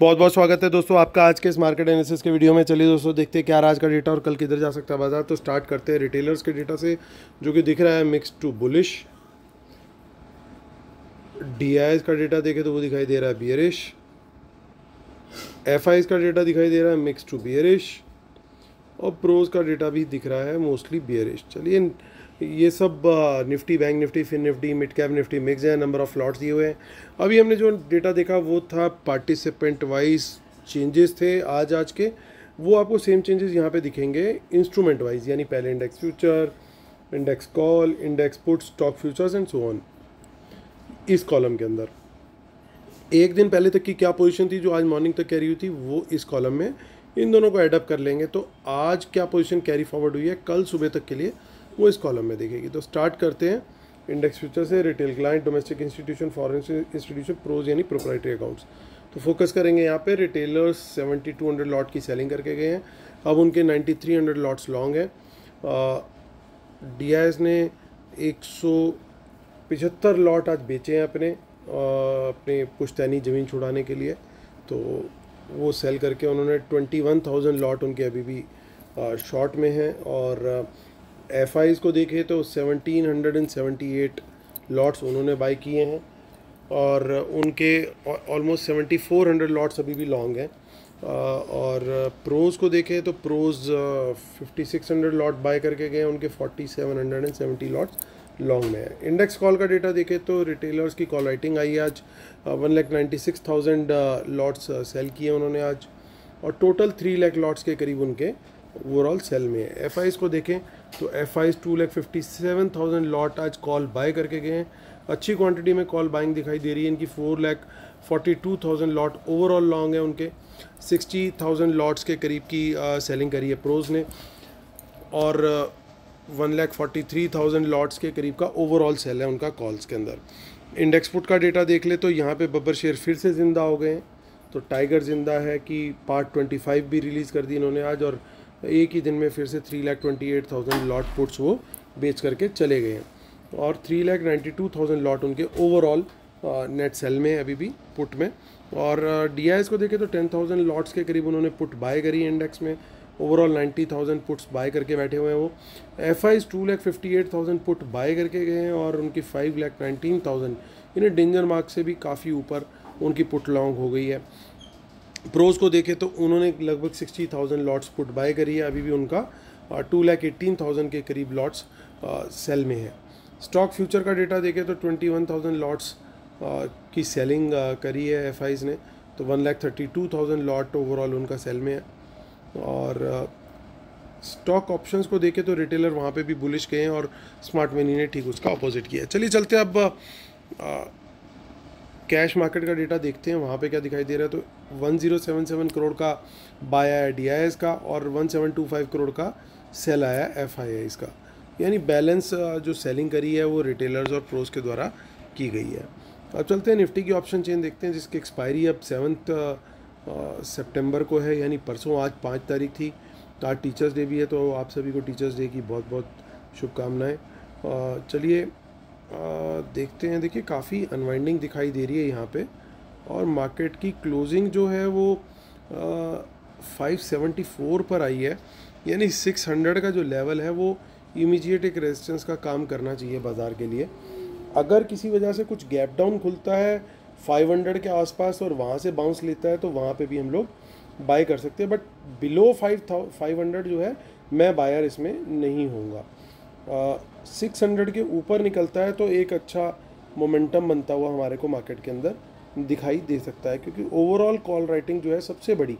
बहुत बहुत स्वागत है दोस्तों आपका आज के इस मार्केट एनालिसिस के वीडियो में। चलिए दोस्तों देखते हैं क्या आज का डेटा और कल किधर जा सकता है बाजार। तो स्टार्ट करते हैं रिटेलर्स के डेटा से, जो कि दिख रहा है मिक्स टू बुलिश। डीआईएस का डेटा देखें तो वो दिखाई दे रहा है बियरिश। एफआईएस का डेटा दिखाई दे रहा है मिक्स टू बियरिश, और प्रोज का डेटा भी दिख रहा है मोस्टली बियरिश। चलिए ये सब Nifty, bank Nifty, fin Nifty, mid cap Nifty mix है। नंबर ऑफ लॉट्स दिए हुए हैं। अभी हमने जो डेटा देखा वो था पार्टिसिपेंट वाइज चेंजेस थे आज के। वो आपको सेम चेंजेस यहाँ पे दिखेंगे इंस्ट्रूमेंट वाइज, यानी पहले index future, index call, index put, stock futures and so on. इस कॉलम के अंदर एक दिन पहले तक की क्या पोजीशन थी जो आज मॉर्निंग तक कैरी हुई थी, वो इस कॉलम में इन दोनों को एडअप कर लेंगे। तो आज क्या पोजीशन कैरी फॉरवर्ड हुई है कल सुबह तक के लिए, वो इस कॉलम में देखेगी। तो स्टार्ट करते हैं इंडेक्स फ्यूचर से। Retail client, domestic institution, foreign institution, pros यानी प्रोप्राइटरी अकाउंट्स। तो फोकस करेंगे यहाँ पे। रिटेलर्स 7200 लॉट की सेलिंग करके गए हैं, अब उनके 9300 लॉट्स लॉन्ग हैं। डीआईएस ने 175 लॉट आज बेचे हैं अपने पुश्तैनी ज़मीन छुड़ाने के लिए। तो वो सेल करके उन्होंने 21,000 लॉट उनके अभी भी शॉर्ट में हैं। और एफआईज को देखें तो 1778 लॉट्स उन्होंने बाई किए हैं, और उनके ऑलमोस्ट 7400 लॉट्स अभी भी लॉन्ग हैं। और प्रोज को देखें तो प्रोज 5600 लॉट बाय करके गए हैं, उनके 4770 लॉट्स लॉन्ग में है। इंडेक्स कॉल का डेटा देखें तो रिटेलर्स की कॉल राइटिंग आई है आज, 1,96,000 लॉट्स सेल किए उन्होंने आज, और टोटल 3 लाख लॉट्स के करीब उनके ओवरऑल सेल में है। एफआईज को देखें तो एफआईज 2,57,000 लॉट आज कॉल बाय करके गए हैं। अच्छी क्वांटिटी में कॉल बाइंग दिखाई दे रही है इनकी। 4,42,000 लॉट ओवरऑल लॉन्ग है उनके। 60,000 लॉट्स के करीब की सेलिंग करी है प्रोज ने, और 1,43,000 लॉट्स के करीब का ओवरऑल सेल है उनका कॉल्स के अंदर। इंडेक्स पुट का डेटा देख ले तो यहाँ पे बब्बर शेयर फिर से ज़िंदा हो गए हैं। तो टाइगर ज़िंदा है कि पार्ट 25 भी रिलीज़ कर दी इन्होंने आज, और एक ही दिन में फिर से 3,28,000 लॉट पुट्स वो बेच करके चले गए हैं, और 3,92,000 लॉट उनके ओवरऑल नेट सेल में अभी भी पुट में। और डीआईएस को देखें तो 10,000 लॉट्स के करीब उन्होंने पुट बाय करी इंडेक्स में। ओवरऑल 90,000 पुट्स बाय करके बैठे हुए हैं वो। एफआईज 2,58,000 पुट बाय करके गए हैं, और उनकी 5,19,000 इन्हें डेंजर मार्क से भी काफ़ी ऊपर उनकी पुट लॉन्ग हो गई है। प्रोज को देखें तो उन्होंने लगभग 60,000 लॉट्स पुट बाय करी है, अभी भी उनका 2,18,000 के करीब लॉट्स सेल में है। स्टॉक फ्यूचर का डेटा देखें तो 21,000 लॉट्स की सेलिंग करी है एफआईज ने, तो 1,32,000 लॉट ओवरऑल उनका सेल में है। और स्टॉक ऑप्शंस को देखें तो रिटेलर वहाँ पे भी बुलिश गए हैं, और स्मार्ट मनी ने ठीक उसका अपोजिट किया है। चलिए चलते हैं अब कैश मार्केट का डेटा देखते हैं, वहाँ पे क्या दिखाई दे रहा है। तो 1077 करोड़ का बाय आया डीआईएस का, और 1725 करोड़ का सेल आया एफआईआईज का, यानी बैलेंस जो सेलिंग करी है वो रिटेलर्स और प्रोज के द्वारा की गई है। अब चलते हैं निफ्टी की ऑप्शन चेन देखते हैं, जिसकी एक्सपायरी अब 7 सितंबर को है, यानी परसों। आज 5 तारीख थी, तो आज टीचर्स डे भी है, तो आप सभी को टीचर्स डे की बहुत बहुत शुभकामनाएँ। चलिए देखते हैं। देखिए काफ़ी अनवाइंडिंग दिखाई दे रही है यहाँ पे, और मार्केट की क्लोजिंग जो है वो 574 पर आई है, यानी 600 का जो लेवल है वो इमीडिएट एक रेजिस्टेंस का काम करना चाहिए बाज़ार के लिए। अगर किसी वजह से कुछ गैप डाउन खुलता है 500 के आसपास और वहाँ से बाउंस लेता है, तो वहाँ पे भी हम लोग बाय कर सकते हैं, बट बिलो 500 जो है मैं बायर इसमें नहीं होऊंगा। 600 के ऊपर निकलता है तो एक अच्छा मोमेंटम बनता हुआ हमारे को मार्केट के अंदर दिखाई दे सकता है, क्योंकि ओवरऑल कॉल राइटिंग जो है सबसे बड़ी,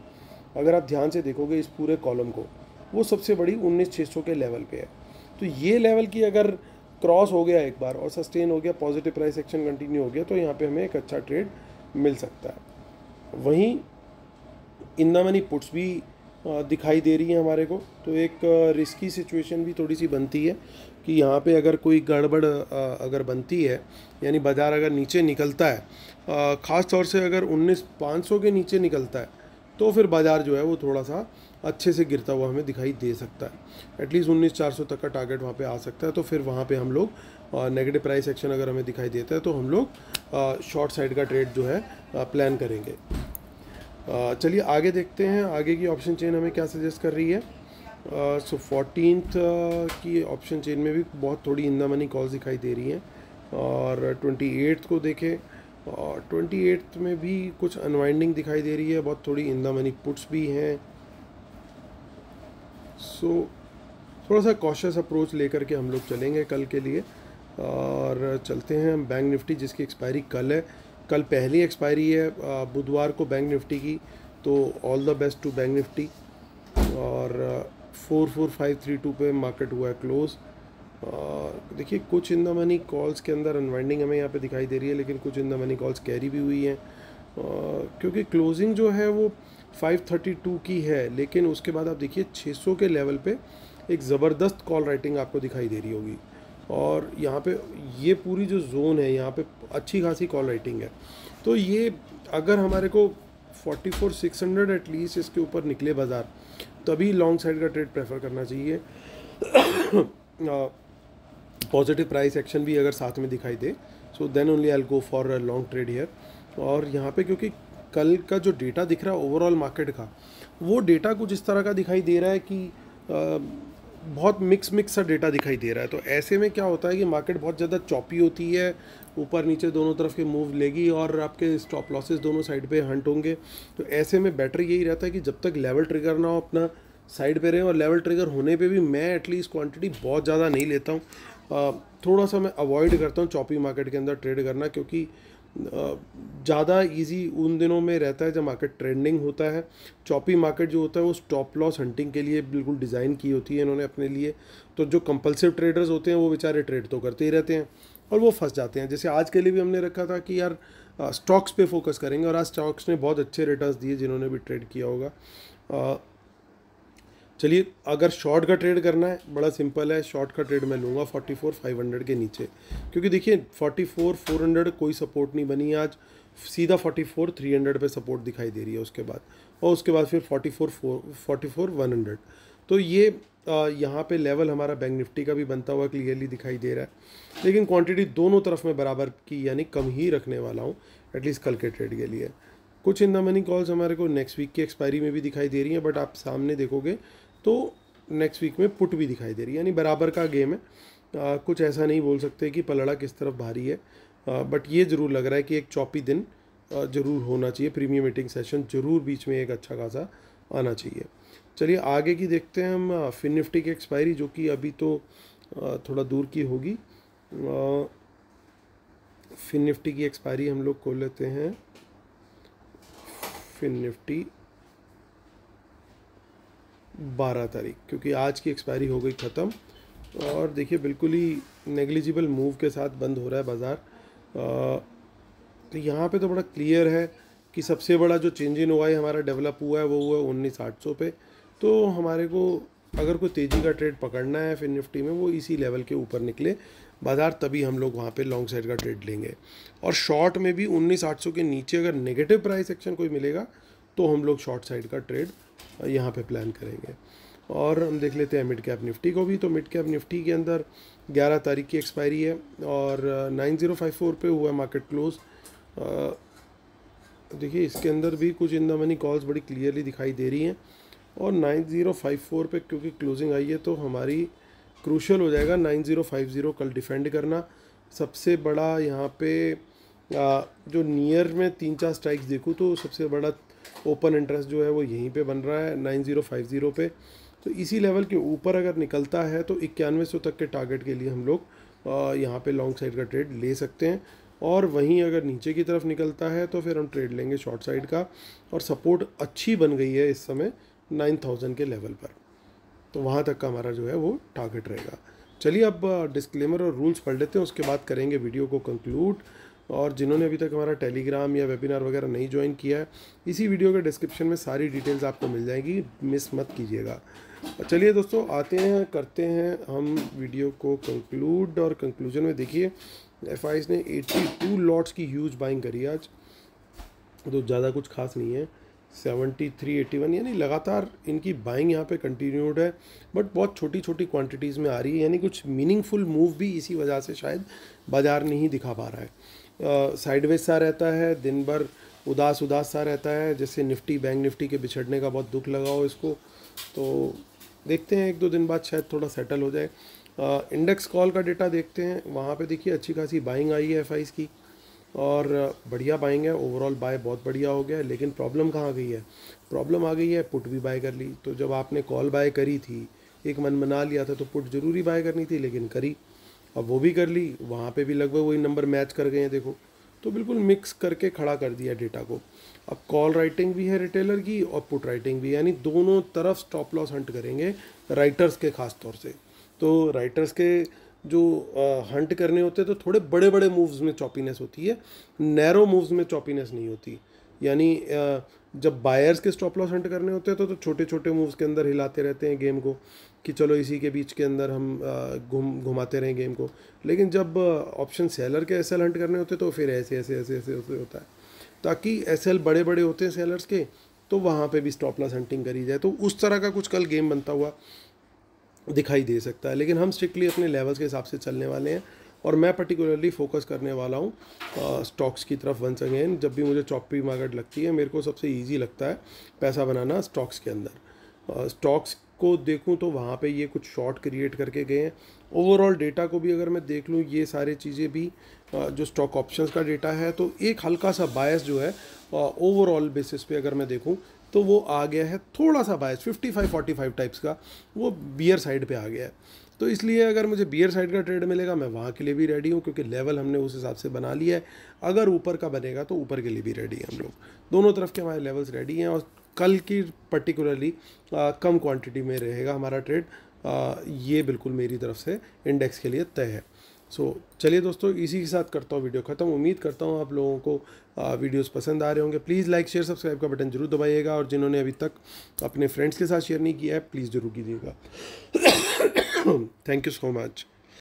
अगर आप ध्यान से देखोगे इस पूरे कॉलम को, वो सबसे बड़ी 19,600 के लेवल पे है। तो ये लेवल की अगर क्रॉस हो गया एक बार और सस्टेन हो गया, पॉजिटिव प्राइस एक्शन कंटिन्यू हो गया, तो यहाँ पे हमें एक अच्छा ट्रेड मिल सकता है। वहीं इन द मनी पुट्स भी दिखाई दे रही है हमारे को, तो एक रिस्की सिचुएशन भी थोड़ी सी बनती है कि यहाँ पे अगर कोई गड़बड़ अगर बनती है, यानी बाज़ार अगर नीचे निकलता है, ख़ास तौर से अगर 19,500 के नीचे निकलता है, तो फिर बाज़ार जो है वो थोड़ा सा अच्छे से गिरता हुआ हमें दिखाई दे सकता है। एटलीस्ट 19,400 तक का टारगेट वहाँ पे आ सकता है, तो फिर वहाँ पे हम लोग नेगेटिव प्राइस एक्शन अगर हमें दिखाई देता है तो हम लोग शॉर्ट साइड का ट्रेड जो है प्लान करेंगे। चलिए आगे देखते हैं आगे की ऑप्शन चेन हमें क्या सजेस्ट कर रही है। सो 14th की ऑप्शन चेन में भी बहुत थोड़ी इन द मनी कॉल्स दिखाई दे रही हैं, और 28th को देखें और 28th में भी कुछ अनवाइंडिंग दिखाई दे रही है, बहुत थोड़ी इन द मनी पुट्स भी हैं। सो थोड़ा सा कॉशियस अप्रोच लेकर के हम लोग चलेंगे कल के लिए, और चलते हैं हम बैंक निफ्टी जिसकी एक्सपायरी कल है। कल पहली एक्सपायरी है बुधवार को बैंक निफ्टी की, तो all the best to bank Nifty. और 44532 पे मार्केट हुआ है क्लोज। देखिए कुछ इन द मनी कॉल्स के अंदर अनवाइंडिंग हमें यहाँ पे दिखाई दे रही है, लेकिन कुछ in the money calls carry भी हुई हैं, क्योंकि क्लोजिंग जो है वो 532 की है, लेकिन उसके बाद आप देखिए 600 के लेवल पे एक ज़बरदस्त कॉल राइटिंग आपको दिखाई दे रही होगी, और यहाँ पे ये पूरी जो जोन है यहाँ पे अच्छी खासी कॉल राइटिंग है। तो ये अगर हमारे को 44,600 एटलीस्ट इसके ऊपर निकले बाज़ार, तभी लॉन्ग साइड का ट्रेड प्रेफर करना चाहिए। पॉजिटिव प्राइस एक्शन भी अगर साथ में दिखाई दे, so then only I will go for a long trade here. और यहाँ पे क्योंकि कल का जो डेटा दिख रहा है ओवरऑल मार्केट का, वो डेटा कुछ इस तरह का दिखाई दे रहा है कि बहुत मिक्स सा डेटा दिखाई दे रहा है। तो ऐसे में क्या होता है कि मार्केट बहुत ज़्यादा चॉपी होती है, ऊपर नीचे दोनों तरफ के मूव लेगी और आपके स्टॉप लॉसेस दोनों साइड पे हंट होंगे। तो ऐसे में बेटर यही रहता है कि जब तक लेवल ट्रिगर ना हो अपना साइड पे रहे, और लेवल ट्रिगर होने पे भी मैं एटलीस्ट क्वांटिटी बहुत ज़्यादा नहीं लेता हूँ, थोड़ा सा मैं अवॉइड करता हूँ चॉपी मार्केट के अंदर ट्रेड करना, क्योंकि ज़्यादा इजी उन दिनों में रहता है जब मार्केट ट्रेंडिंग होता है। चॉपी मार्केट जो होता है वो स्टॉप लॉस हंटिंग के लिए बिल्कुल डिज़ाइन की होती है इन्होंने अपने लिए। तो जो कंपल्सिव ट्रेडर्स होते हैं वो बेचारे ट्रेड तो करते ही रहते हैं और वो फंस जाते हैं। जैसे आज के लिए भी हमने रखा था कि यार स्टॉक्स पे फोकस करेंगे, और आज स्टॉक्स ने बहुत अच्छे रिटर्न्स दिए जिन्होंने भी ट्रेड किया होगा। चलिए अगर शॉर्ट का ट्रेड करना है, बड़ा सिंपल है, शॉर्ट का ट्रेड मैं लूँगा 44,500 के नीचे, क्योंकि देखिए 44,400 कोई सपोर्ट नहीं बनी आज, सीधा 44,300 पे सपोर्ट दिखाई दे रही है उसके बाद, और उसके बाद फिर 44,100। तो ये यहाँ पे लेवल हमारा बैंक निफ्टी का भी बनता हुआ क्लियरली दिखाई दे रहा है, लेकिन क्वांटिटी दोनों तरफ में बराबर की यानी कम ही रखने वाला हूँ एटलीस्ट कल के ट्रेड के लिए। कुछ इन द मनी कॉल्स हमारे को नेक्स्ट वीक की एक्सपायरी में भी दिखाई दे रही हैं, बट आप सामने देखोगे तो नेक्स्ट वीक में पुट भी दिखाई दे रही है, यानी बराबर का गेम है। कुछ ऐसा नहीं बोल सकते कि पलड़ा किस तरफ भारी है, बट ये ज़रूर लग रहा है कि एक चौपी दिन ज़रूर होना चाहिए, प्रीमियम मीटिंग सेशन ज़रूर बीच में एक अच्छा खासा आना चाहिए। चलिए आगे की देखते हैं हम फिन निफ्टी की एक्सपायरी, जो कि अभी तो थोड़ा दूर की होगी। फिन निफ्टी की एक्सपायरी हम लोग खोल लेते हैं, फिन निफ्टी 12 तारीख, क्योंकि आज की एक्सपायरी हो गई ख़त्म, और देखिए बिल्कुल ही नेग्लिजिबल मूव के साथ बंद हो रहा है बाज़ार। तो यहाँ पे तो बड़ा क्लियर है कि सबसे बड़ा जो चेंज इन हुआ है हमारा डेवलप हुआ है वो हुआ 19,800 पे। तो हमारे को अगर कोई तेज़ी का ट्रेड पकड़ना है फिन निफ्टी में, वो इसी लेवल के ऊपर निकले बाज़ार, तभी हम लोग वहाँ पे लॉन्ग साइड का ट्रेड लेंगे। और शॉर्ट में भी 19,800 के नीचे अगर नेगेटिव प्राइस एक्शन कोई मिलेगा तो हम लोग शॉर्ट साइड का ट्रेड यहाँ पे प्लान करेंगे। और हम देख लेते हैं मिड कैप निफ्टी को भी। तो मिड कैप निफ्टी के अंदर 11 तारीख की एक्सपायरी है, और 9054 पे हुआ मार्केट क्लोज। देखिए इसके अंदर भी कुछ इन द मनी कॉल्स बड़ी क्लियरली दिखाई दे रही हैं, और 9054 पे क्योंकि क्लोजिंग आई है तो हमारी क्रूशल हो जाएगा 9050 कल डिफेंड करना। सबसे बड़ा यहाँ पे जो नियर में 3-4 स्ट्राइक्स देखूँ तो सबसे बड़ा ओपन इंटरेस्ट जो है वो यहीं पे बन रहा है 9050 पे। तो इसी लेवल के ऊपर अगर निकलता है तो 9100 तक के टारगेट के लिए हम लोग यहाँ पे लॉन्ग साइड का ट्रेड ले सकते हैं, और वहीं अगर नीचे की तरफ निकलता है तो फिर हम ट्रेड लेंगे शॉर्ट साइड का। और सपोर्ट अच्छी बन गई है इस समय 9000 के लेवल पर, तो वहाँ तक का हमारा जो है वो टारगेट रहेगा। चलिए अब डिस्क्लेमर और रूल्स पढ़ लेते हैं, उसके बाद करेंगे वीडियो को कंक्लूड। और जिन्होंने अभी तक हमारा टेलीग्राम या वेबिनार वगैरह नहीं ज्वाइन किया है, इसी वीडियो के डिस्क्रिप्शन में सारी डिटेल्स आपको मिल जाएगी, मिस मत कीजिएगा। चलिए दोस्तों आते हैं, करते हैं हम वीडियो को कंक्लूड। और कंक्लूजन में देखिए एफआईज ने 82 लॉट्स की ह्यूज बाइंग करी आज, तो ज़्यादा कुछ खास नहीं है। 73-81 यानी लगातार इनकी बाइंग यहाँ पे कंटिन्यूड है, बट बहुत छोटी छोटी क्वांटिटीज़ में आ रही है, यानी कुछ मीनिंगफुल मूव भी इसी वजह से शायद बाज़ार नहीं दिखा पा रहा है। साइडवेज सा रहता है दिन भर, उदास उदास सा रहता है, जैसे निफ्टी बैंक निफ्टी के बिछड़ने का बहुत दुख लगा हो इसको। तो देखते हैं 1-2 दिन बाद शायद थोड़ा सेटल हो जाए। इंडेक्स कॉल का डेटा देखते हैं, वहाँ पे देखिए अच्छी खासी बाइंग आई है एफआईज़ की और बढ़िया बाइंग है, ओवरऑल बाय बहुत बढ़िया हो गया है। लेकिन प्रॉब्लम कहाँ आ गई है, प्रॉब्लम आ गई है पुट भी बाय कर ली। तो जब आपने कॉल बाय करी थी, एक मन बना लिया था, तो पुट जरूरी बाय करनी थी, लेकिन करी, अब वो भी कर ली, वहाँ पे भी लगभग वही नंबर मैच कर गए हैं देखो। तो बिल्कुल मिक्स करके खड़ा कर दिया डेटा को। अब कॉल राइटिंग भी है रिटेलर की और पुट राइटिंग भी, यानी दोनों तरफ स्टॉप लॉस हंट करेंगे राइटर्स के खास तौर से। तो राइटर्स के जो हंट करने होते हैं तो थोड़े बड़े बड़े मूव्स में चॉपीनेस होती है, नैरो मूव्स में चॉपीनेस नहीं होती। यानी जब बायर्स के स्टॉप लॉस हंट करने होते हैं तो छोटे छोटे मूव्स के अंदर हिलाते रहते हैं गेम को, कि चलो इसी के बीच के अंदर हम घुमाते रहें गेम को। लेकिन जब ऑप्शन सेलर के एसएल हंट करने होते तो फिर ऐसे ऐसे ऐसे ऐसे ऐसे होता है, ताकि एसएल बड़े बड़े होते हैं सेलर्स के, तो वहाँ पे भी स्टॉप लॉस हंटिंग करी जाए। तो उस तरह का कुछ कल गेम बनता हुआ दिखाई दे सकता है। लेकिन हम स्ट्रिक्टली अपने लेवल्स के हिसाब से चलने वाले हैं, और मैं पर्टिकुलरली फोकस करने वाला हूँ स्टॉक्स की तरफ। वंस अगेन, जब भी मुझे चॉपी मार्केट लगती है, मेरे को सबसे इजी लगता है पैसा बनाना स्टॉक्स के अंदर। स्टॉक्स को देखूं तो वहाँ पे ये कुछ शॉर्ट क्रिएट करके गए हैं। ओवरऑल डेटा को भी अगर मैं देख लूँ, ये सारी चीज़ें भी जो स्टॉक ऑप्शंस का डेटा है, तो एक हल्का सा बायस जो है ओवरऑल बेसिस पे अगर मैं देखूं तो वो आ गया है थोड़ा सा बायस 55-45 टाइप्स का, वो बियर साइड पे आ गया है। तो इसलिए अगर मुझे बियर साइड का ट्रेड मिलेगा, मैं वहाँ के लिए भी रेडी हूँ, क्योंकि लेवल हमने उस हिसाब से बना लिया है। अगर ऊपर का बनेगा तो ऊपर के लिए भी रेडी हैं हम लोग, दोनों तरफ के हमारे लेवल्स रेडी हैं। और कल की पर्टिकुलरली कम क्वांटिटी में रहेगा हमारा ट्रेड, ये बिल्कुल मेरी तरफ से इंडेक्स के लिए तय है। चलिए दोस्तों, इसी के साथ करता हूँ वीडियो ख़त्म। उम्मीद करता हूँ आप लोगों को वीडियोस पसंद आ रहे होंगे। प्लीज़ लाइक शेयर सब्सक्राइब का बटन जरूर दबाइएगा, और जिन्होंने अभी तक अपने फ्रेंड्स के साथ शेयर नहीं किया है, प्लीज़ जरूर कीजिएगा। Thank you so much.